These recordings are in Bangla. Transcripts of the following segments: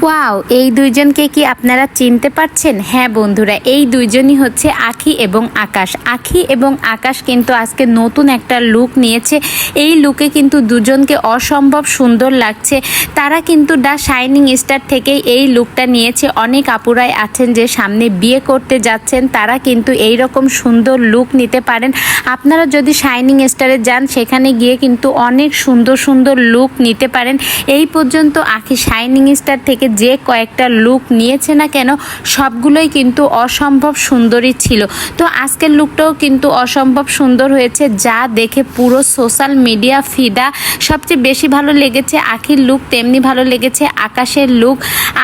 ওয়াও, এই দুইজনকে কি আপনারা চিনতে পারছেন? হ্যাঁ বন্ধুরা, এই দুইজনই হচ্ছে আঁখি এবং আকাশ। আঁখি এবং আকাশ কিন্তু আজকে নতুন একটা লুক নিয়েছে। এই লুকে কিন্তু দুজনকে অসম্ভব সুন্দর লাগছে। তারা কিন্তু দ্য শাইনিং স্টার থেকেই এই লুকটা নিয়েছে। অনেক আপুরাই আছেন যে সামনে বিয়ে করতে যাচ্ছেন, তারা কিন্তু এই রকম সুন্দর লুক নিতে পারেন। আপনারা যদি শাইনিং স্টারে যান, সেখানে গিয়ে কিন্তু অনেক সুন্দর সুন্দর লুক নিতে পারেন। এই পর্যন্ত আঁখি শাইনিং স্টার থেকে যে কয়েকটা লুক নিয়েছে না কেন, সবগুলোই কিন্তু অসম্ভব সুন্দরই ছিল। তো আজকের লুকটাও কিন্তু অসম্ভব সুন্দর হয়েছে, যা দেখে পুরো সোশ্যাল মিডিয়া ফিদা। সবচেয়ে বেশি ভালো লেগেছে আঁখির লুক, তেমনি ভালো লেগেছে আকাশের লুক।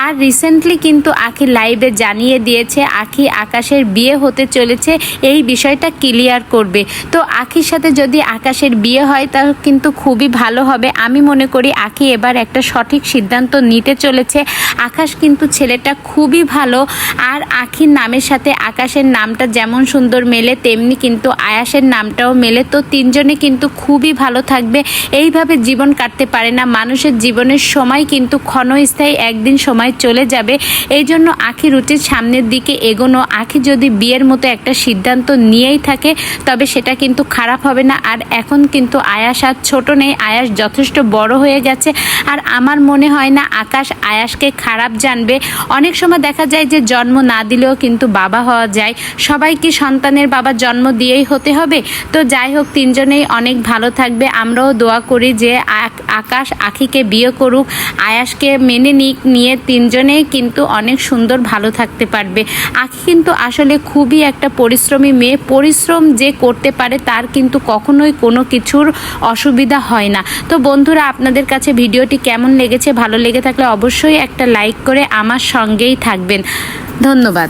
আর রিসেন্টলি কিন্তু আঁখি লাইভে জানিয়ে দিয়েছে আঁখি আকাশের বিয়ে হতে চলেছে, এই বিষয়টা ক্লিয়ার করবে। তো আঁখির সাথে যদি আকাশের বিয়ে হয় তা কিন্তু খুবই ভালো হবে। আমি মনে করি আঁখি এবার একটা সঠিক সিদ্ধান্ত নিতে চলেছে। আকাশ কিন্তু ছেলেটা খুবই ভালো। আর আঁখির নামের সাথে আকাশের নামটা যেমন সুন্দর মেলে, তেমনি কিন্তু আয়াসের নামটাও মেলে। তো তিনজনে কিন্তু খুবই ভালো থাকবে। এইভাবে জীবন কাটতে পারে না মানুষের জীবনের সময় কিন্তু ক্ষণস্থায়ী, একদিন সময় চলে যাবে। এই জন্য আঁখির উচিত সামনের দিকে এগোনো। আঁখি যদি বিয়ের মতো একটা সিদ্ধান্ত নিয়েই থাকে, তবে সেটা কিন্তু খারাপ হবে না। আর এখন কিন্তু আয়াস আর ছোট নেই, আয়াস যথেষ্ট বড় হয়ে গেছে। আর আমার মনে হয় না আকাশ আয়াসকে খারাপ জানবে। অনেক সময় দেখা যায় যে জন্ম না দিলেও কিন্তু বাবা হওয়া যায়। সবাই কি সন্তানের বাবা জন্ম দিয়েই হতে হবে? তো যাই হোক, তিনজনেই অনেক ভালো থাকবে। আমরাও দোয়া করি যে আকাশ আঁখিকে বিয়ে করুক, আয়াসকে মেনে নিয়ে তিনজনেই কিন্তু অনেক সুন্দর ভালো থাকতে পারবে। আঁখি কিন্তু আসলে খুবই একটা পরিশ্রমী মেয়ে। পরিশ্রম যে করতে পারে তার কিন্তু কখনোই কোনো কিছুর অসুবিধা হয় না। তো বন্ধুরা, আপনাদের কাছে ভিডিওটি কেমন লেগেছে? ভালো লেগে থাকলে অবশ্যই একটা লাইক করে আমার সঙ্গেই থাকবেন। ধন্যবাদ।